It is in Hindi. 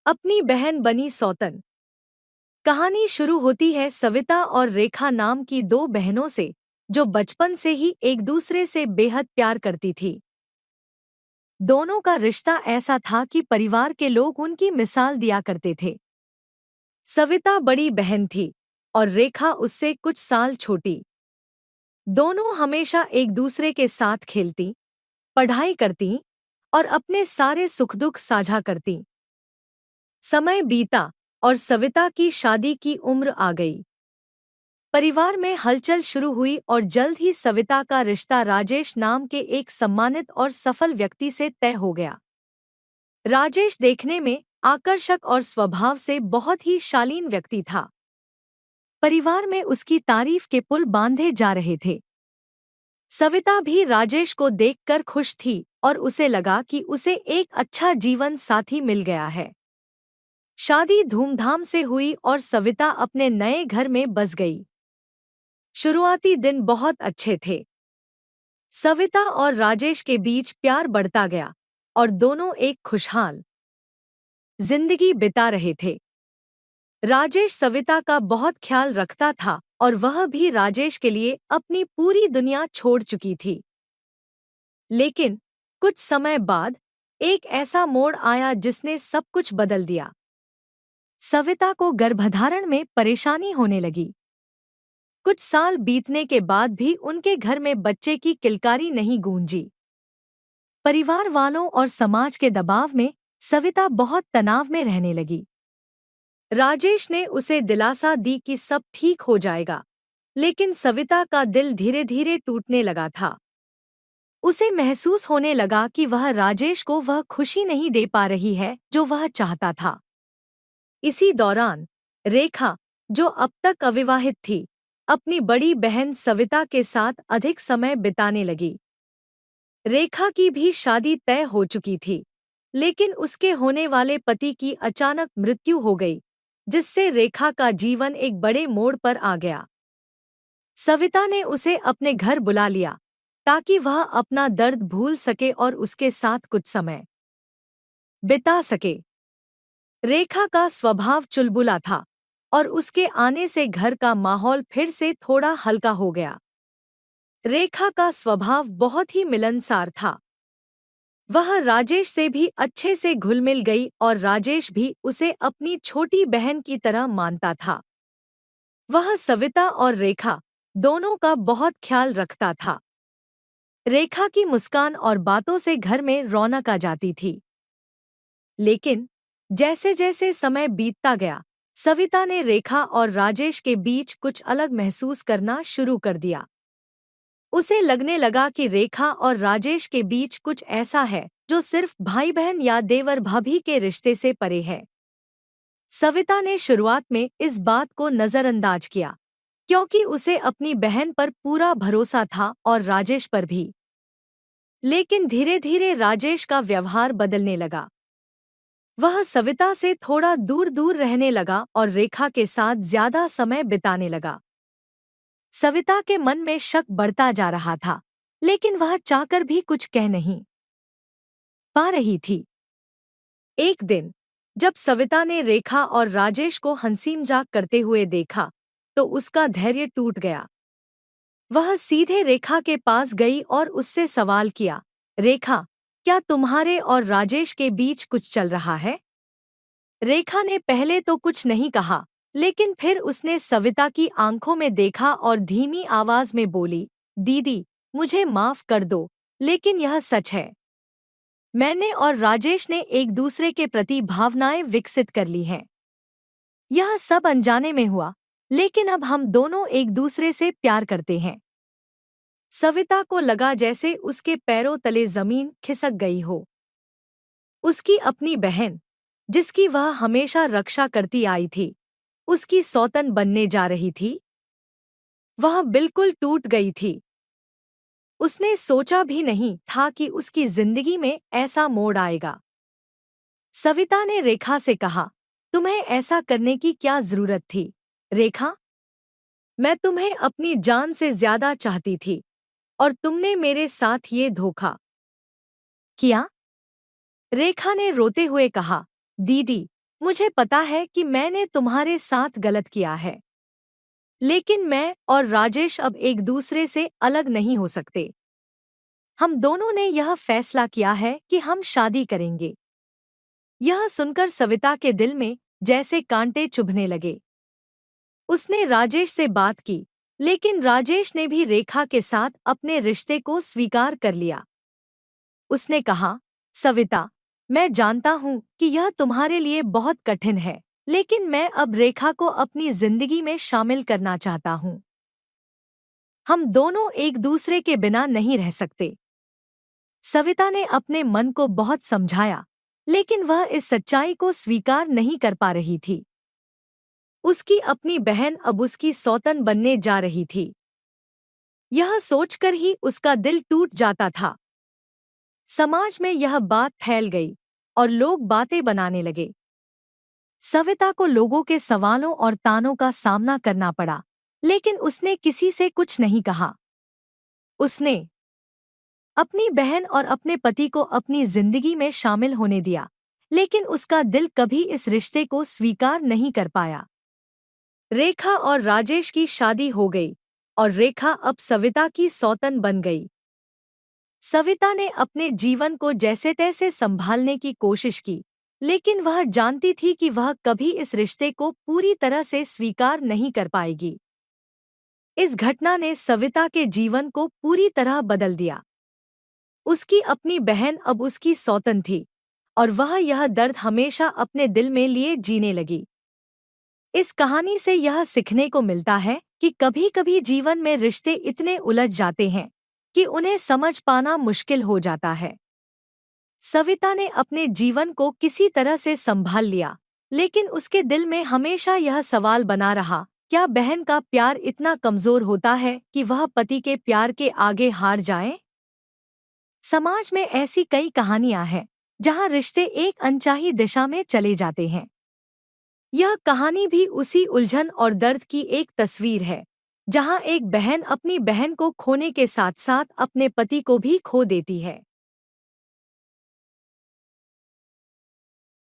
अपनी बहन बनी सौतन। कहानी शुरू होती है सविता और रेखा नाम की दो बहनों से, जो बचपन से ही एक दूसरे से बेहद प्यार करती थी। दोनों का रिश्ता ऐसा था कि परिवार के लोग उनकी मिसाल दिया करते थे। सविता बड़ी बहन थी और रेखा उससे कुछ साल छोटी। दोनों हमेशा एक दूसरे के साथ खेलती, पढ़ाई करती और अपने सारे सुख दुख साझा करती। समय बीता और सविता की शादी की उम्र आ गई। परिवार में हलचल शुरू हुई और जल्द ही सविता का रिश्ता राजेश नाम के एक सम्मानित और सफल व्यक्ति से तय हो गया। राजेश देखने में आकर्षक और स्वभाव से बहुत ही शालीन व्यक्ति था। परिवार में उसकी तारीफ के पुल बांधे जा रहे थे। सविता भी राजेश को देखकर खुश थी और उसे लगा कि उसे एक अच्छा जीवन साथी मिल गया है। शादी धूमधाम से हुई और सविता अपने नए घर में बस गई। शुरुआती दिन बहुत अच्छे थे। सविता और राजेश के बीच प्यार बढ़ता गया और दोनों एक खुशहाल जिंदगी बिता रहे थे। राजेश सविता का बहुत ख्याल रखता था और वह भी राजेश के लिए अपनी पूरी दुनिया छोड़ चुकी थी। लेकिन कुछ समय बाद एक ऐसा मोड़ आया जिसने सब कुछ बदल दिया। सविता को गर्भधारण में परेशानी होने लगी। कुछ साल बीतने के बाद भी उनके घर में बच्चे की किलकारी नहीं गूंजी। परिवार वालों और समाज के दबाव में सविता बहुत तनाव में रहने लगी। राजेश ने उसे दिलासा दी कि सब ठीक हो जाएगा, लेकिन सविता का दिल धीरे धीरे टूटने लगा था। उसे महसूस होने लगा कि वह राजेश को वह खुशी नहीं दे पा रही है जो वह चाहता था। इसी दौरान रेखा, जो अब तक अविवाहित थी, अपनी बड़ी बहन सविता के साथ अधिक समय बिताने लगी। रेखा की भी शादी तय हो चुकी थी, लेकिन उसके होने वाले पति की अचानक मृत्यु हो गई, जिससे रेखा का जीवन एक बड़े मोड़ पर आ गया। सविता ने उसे अपने घर बुला लिया ताकि वह अपना दर्द भूल सके और उसके साथ कुछ समय बिता सके। रेखा का स्वभाव चुलबुला था और उसके आने से घर का माहौल फिर से थोड़ा हल्का हो गया। रेखा का स्वभाव बहुत ही मिलनसार था। वह राजेश से भी अच्छे से घुल मिल गई और राजेश भी उसे अपनी छोटी बहन की तरह मानता था। वह सविता और रेखा दोनों का बहुत ख्याल रखता था। रेखा की मुस्कान और बातों से घर में रौनक आ जाती थी। लेकिन जैसे जैसे समय बीतता गया, सविता ने रेखा और राजेश के बीच कुछ अलग महसूस करना शुरू कर दिया। उसे लगने लगा कि रेखा और राजेश के बीच कुछ ऐसा है जो सिर्फ भाई बहन या देवर भाभी के रिश्ते से परे है। सविता ने शुरुआत में इस बात को नजरअंदाज किया, क्योंकि उसे अपनी बहन पर पूरा भरोसा था और राजेश पर भी। लेकिन धीरे धीरे राजेश का व्यवहार बदलने लगा। वह सविता से थोड़ा दूर दूर रहने लगा और रेखा के साथ ज्यादा समय बिताने लगा। सविता के मन में शक बढ़ता जा रहा था, लेकिन वह चाहकर भी कुछ कह नहीं पा रही थी। एक दिन जब सविता ने रेखा और राजेश को हंसी मजाक करते हुए देखा, तो उसका धैर्य टूट गया। वह सीधे रेखा के पास गई और उससे सवाल किया, रेखा, क्या तुम्हारे और राजेश के बीच कुछ चल रहा है? रेखा ने पहले तो कुछ नहीं कहा, लेकिन फिर उसने सविता की आंखों में देखा और धीमी आवाज में बोली, दीदी, मुझे माफ कर दो, लेकिन यह सच है। मैंने और राजेश ने एक दूसरे के प्रति भावनाएं विकसित कर ली हैं। यह सब अनजाने में हुआ, लेकिन अब हम दोनों एक दूसरे से प्यार करते हैं। सविता को लगा जैसे उसके पैरों तले जमीन खिसक गई हो। उसकी अपनी बहन, जिसकी वह हमेशा रक्षा करती आई थी, उसकी सौतन बनने जा रही थी। वह बिल्कुल टूट गई थी। उसने सोचा भी नहीं था कि उसकी जिंदगी में ऐसा मोड़ आएगा। सविता ने रेखा से कहा, तुम्हें ऐसा करने की क्या जरूरत थी? रेखा, मैं तुम्हें अपनी जान से ज्यादा चाहती थी और तुमने मेरे साथ ये धोखा किया। रेखा ने रोते हुए कहा, दीदी, मुझे पता है कि मैंने तुम्हारे साथ गलत किया है, लेकिन मैं और राजेश अब एक दूसरे से अलग नहीं हो सकते। हम दोनों ने यह फैसला किया है कि हम शादी करेंगे। यह सुनकर सविता के दिल में जैसे कांटे चुभने लगे। उसने राजेश से बात की, लेकिन राजेश ने भी रेखा के साथ अपने रिश्ते को स्वीकार कर लिया। उसने कहा, सविता, मैं जानता हूँ कि यह तुम्हारे लिए बहुत कठिन है, लेकिन मैं अब रेखा को अपनी जिंदगी में शामिल करना चाहता हूँ। हम दोनों एक दूसरे के बिना नहीं रह सकते। सविता ने अपने मन को बहुत समझाया, लेकिन वह इस सच्चाई को स्वीकार नहीं कर पा रही थी। उसकी अपनी बहन अब उसकी सौतन बनने जा रही थी। यह सोचकर ही उसका दिल टूट जाता था। समाज में यह बात फैल गई और लोग बातें बनाने लगे। सविता को लोगों के सवालों और तानों का सामना करना पड़ा, लेकिन उसने किसी से कुछ नहीं कहा। उसने अपनी बहन और अपने पति को अपनी जिंदगी में शामिल होने दिया, लेकिन उसका दिल कभी इस रिश्ते को स्वीकार नहीं कर पाया। रेखा और राजेश की शादी हो गई और रेखा अब सविता की सौतन बन गई। सविता ने अपने जीवन को जैसे तैसे संभालने की कोशिश की, लेकिन वह जानती थी कि वह कभी इस रिश्ते को पूरी तरह से स्वीकार नहीं कर पाएगी। इस घटना ने सविता के जीवन को पूरी तरह बदल दिया। उसकी अपनी बहन अब उसकी सौतन थी और वह यह दर्द हमेशा अपने दिल में लिए जीने लगी। इस कहानी से यह सीखने को मिलता है कि कभी-कभी जीवन में रिश्ते इतने उलझ जाते हैं कि उन्हें समझ पाना मुश्किल हो जाता है। सविता ने अपने जीवन को किसी तरह से संभाल लिया, लेकिन उसके दिल में हमेशा यह सवाल बना रहा, क्या बहन का प्यार इतना कमजोर होता है कि वह पति के प्यार के आगे हार जाए? समाज में ऐसी कई कहानियां हैं जहां रिश्ते एक अनचाही दिशा में चले जाते हैं। यह कहानी भी उसी उलझन और दर्द की एक तस्वीर है, जहां एक बहन अपनी बहन को खोने के साथ साथ अपने पति को भी खो देती है।